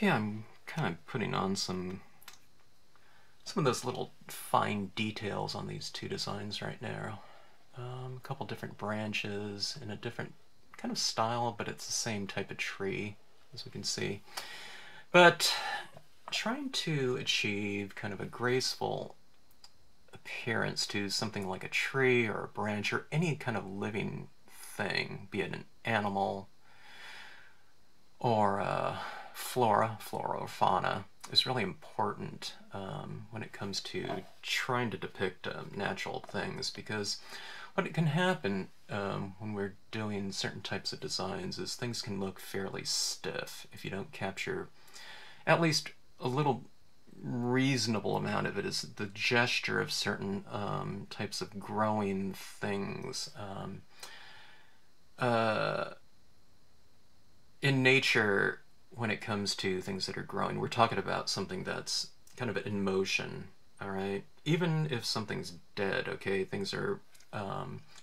Okay, I'm kind of putting on some of those little fine details on these two designs right now. A couple different branches in a different kind of style, but it's the same type of tree, as we can see. But trying to achieve kind of a graceful appearance to something like a tree or a branch or any kind of living thing, be it an animal or flora or fauna, is really important when it comes to trying to depict natural things, because what can happen when we're doing certain types of designs is things can look fairly stiff if you don't capture at least a little reasonable amount of it, is the gesture of certain types of growing things. In nature, when it comes to things that are growing, we're talking about something that's kind of in motion, all right? Even if something's dead, okay, things are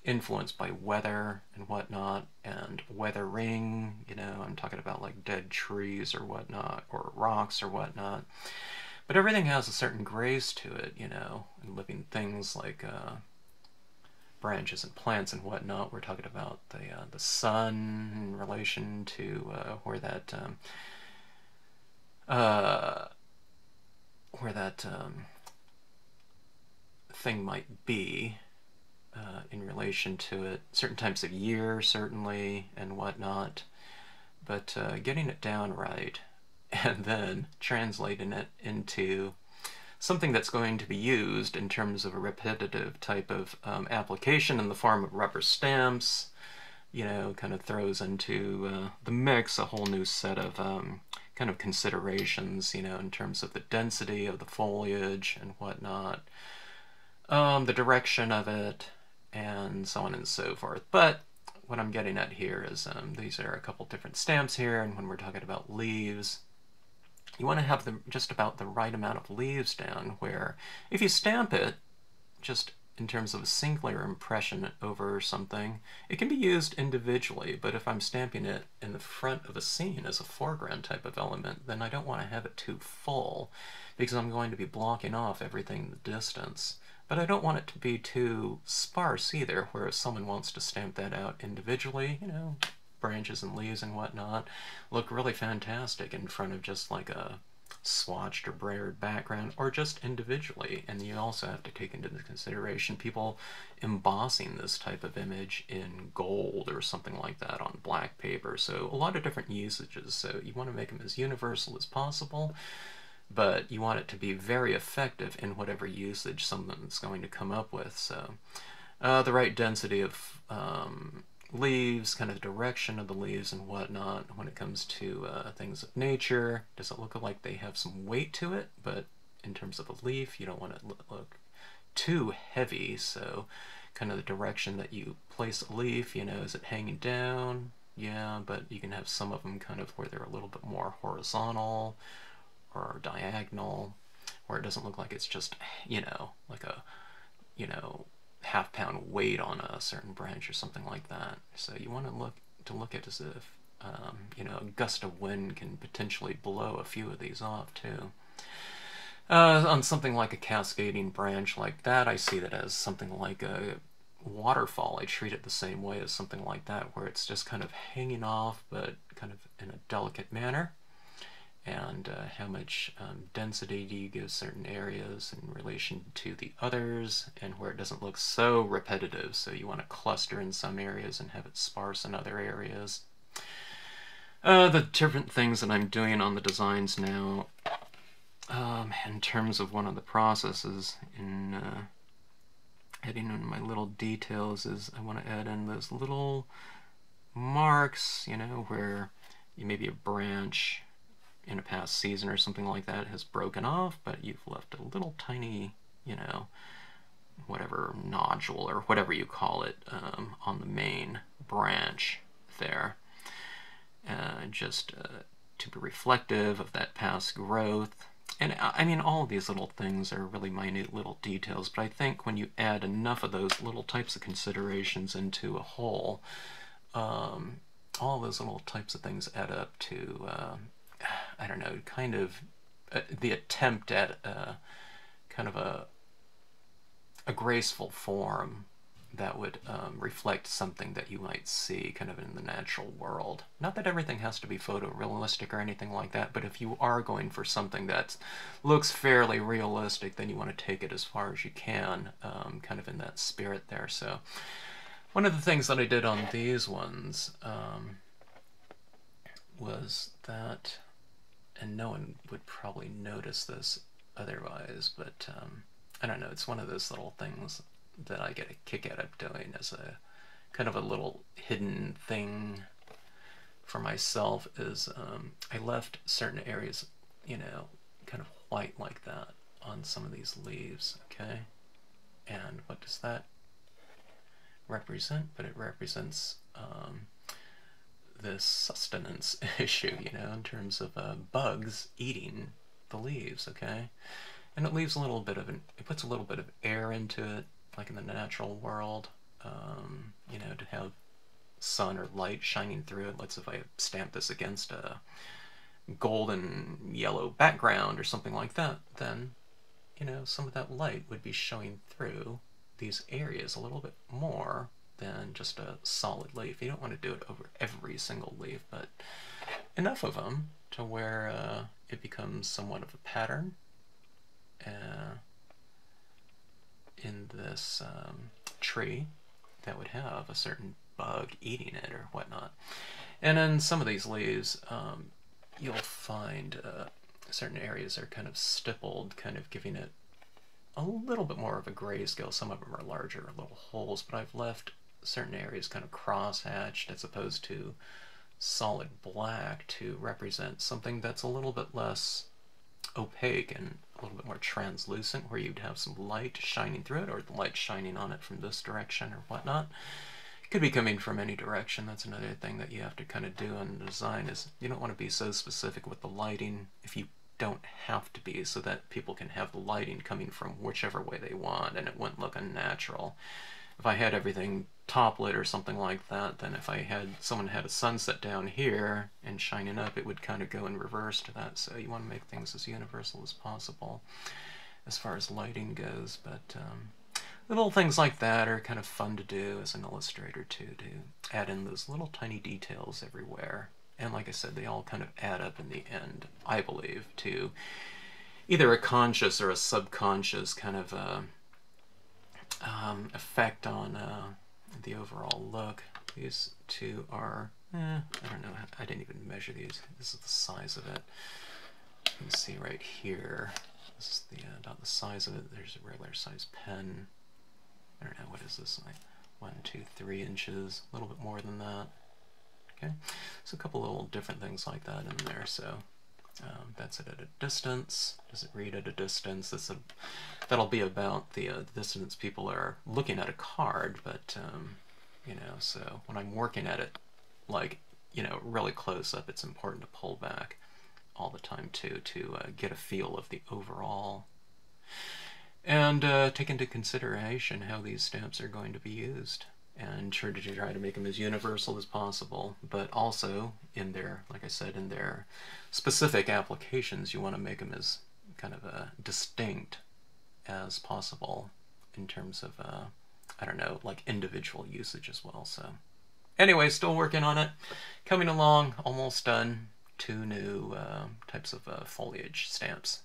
influenced by weather and whatnot, and weathering, you know, I'm talking about like dead trees or whatnot, or rocks or whatnot. But everything has a certain grace to it, you know, and living things like branches and plants and whatnot. We're talking about the sun in relation to where that thing might be in relation to it. Certain types of year, certainly, and whatnot. But getting it down right and then translating it into something that's going to be used in terms of a repetitive type of application in the form of rubber stamps, you know, kind of throws into the mix a whole new set of kind of considerations, you know, in terms of the density of the foliage and whatnot, the direction of it, and so on and so forth. But what I'm getting at here is these are a couple different stamps here, and when we're talking about leaves, you want to have just about the right amount of leaves down, where if you stamp it just in terms of a singular impression over something, it can be used individually. But if I'm stamping it in the front of a scene as a foreground type of element, then I don't want to have it too full, because I'm going to be blocking off everything in the distance. But I don't want it to be too sparse either, where if someone wants to stamp that out individually, you know, branches and leaves and whatnot, look really fantastic in front of just like a swatched or brayered background, or just individually. And you also have to take into consideration people embossing this type of image in gold or something like that on black paper. So a lot of different usages. So you want to make them as universal as possible, but you want it to be very effective in whatever usage someone's going to come up with. So the right density of leaves, kind of the direction of the leaves and whatnot. When it comes to things of nature, does it look like they have some weight to it? But in terms of a leaf, you don't want it to look too heavy, so kind of the direction that you place a leaf, you know, is it hanging down? Yeah, but you can have some of them kind of where they're a little bit more horizontal or diagonal, where it doesn't look like it's just, you know, like a, you know, half-pound weight on a certain branch or something like that. So you want to look at as if you know, a gust of wind can potentially blow a few of these off too. On something like a cascading branch like that, I see that as something like a waterfall. I treat it the same way as something like that, where it's just kind of hanging off, but kind of in a delicate manner. And how much density do you give certain areas in relation to the others, and where it doesn't look so repetitive. So you want to cluster in some areas and have it sparse in other areas. The different things that I'm doing on the designs now, in terms of one of the processes in adding in my little details, is I want to add in those little marks, you know, where maybe a branch in a past season or something like that has broken off, but you've left a little tiny, you know, whatever nodule or whatever you call it on the main branch there, just to be reflective of that past growth. And I mean, all of these little things are really minute little details, but I think when you add enough of those little types of considerations into a whole, all those little types of things add up to I don't know, kind of the attempt at kind of a graceful form that would reflect something that you might see kind of in the natural world. Not that everything has to be photorealistic or anything like that, but if you are going for something that looks fairly realistic, then you want to take it as far as you can, kind of in that spirit there. So one of the things that I did on these ones was that, and no one would probably notice this otherwise, but I don't know, it's one of those little things that I get a kick out of doing as a kind of a little hidden thing for myself is I left certain areas, you know, kind of white like that on some of these leaves, okay? And what does that represent? But it represents this sustenance issue, you know, in terms of bugs eating the leaves, okay? And it leaves a little bit of it puts a little bit of air into it, like in the natural world, you know, to have sun or light shining through it. Let's say if I stamp this against a golden yellow background or something like that, then, you know, some of that light would be showing through these areas a little bit more than just a solid leaf. You don't want to do it over every single leaf, but enough of them to where it becomes somewhat of a pattern in this tree that would have a certain bug eating it or whatnot. And in some of these leaves, you'll find certain areas are kind of stippled, kind of giving it a little bit more of a grayscale. Some of them are larger little holes, but I've left certain areas kind of cross-hatched as opposed to solid black to represent something that's a little bit less opaque and a little bit more translucent, where you'd have some light shining through it, or the light shining on it from this direction or whatnot. It could be coming from any direction. That's another thing that you have to kind of do in design, is you don't want to be so specific with the lighting if you don't have to be, so that people can have the lighting coming from whichever way they want and it wouldn't look unnatural. If I had everything top lit or something like that, then if I had someone had a sunset down here and shining up, it would kind of go in reverse to that. So you want to make things as universal as possible as far as lighting goes. But little things like that are kind of fun to do as an illustrator too, to add in those little tiny details everywhere. And like I said, they all kind of add up in the end, I believe, to either a conscious or a subconscious kind of effect on the overall look. These two are, I don't know, I didn't even measure these. This is the size of it. You can see right here, this is the about the size of it. There's a regular size pen. I don't know, what is this, like 1, 2, 3 inches, a little bit more than that. Okay, so a couple little different things like that in there. So that's it at a distance. Does it read at a distance? That'll be about the distance people are looking at a card, but you know, so when I'm working at it, like, you know, really close up, it's important to pull back all the time too, to get a feel of the overall, and take into consideration how these stamps are going to be used, and try to make them as universal as possible, but also in their, like I said, in their specific applications, you want to make them as kind of distinct as possible in terms of, I don't know, like individual usage as well. So anyway, still working on it, coming along, almost done. 2 new types of foliage stamps.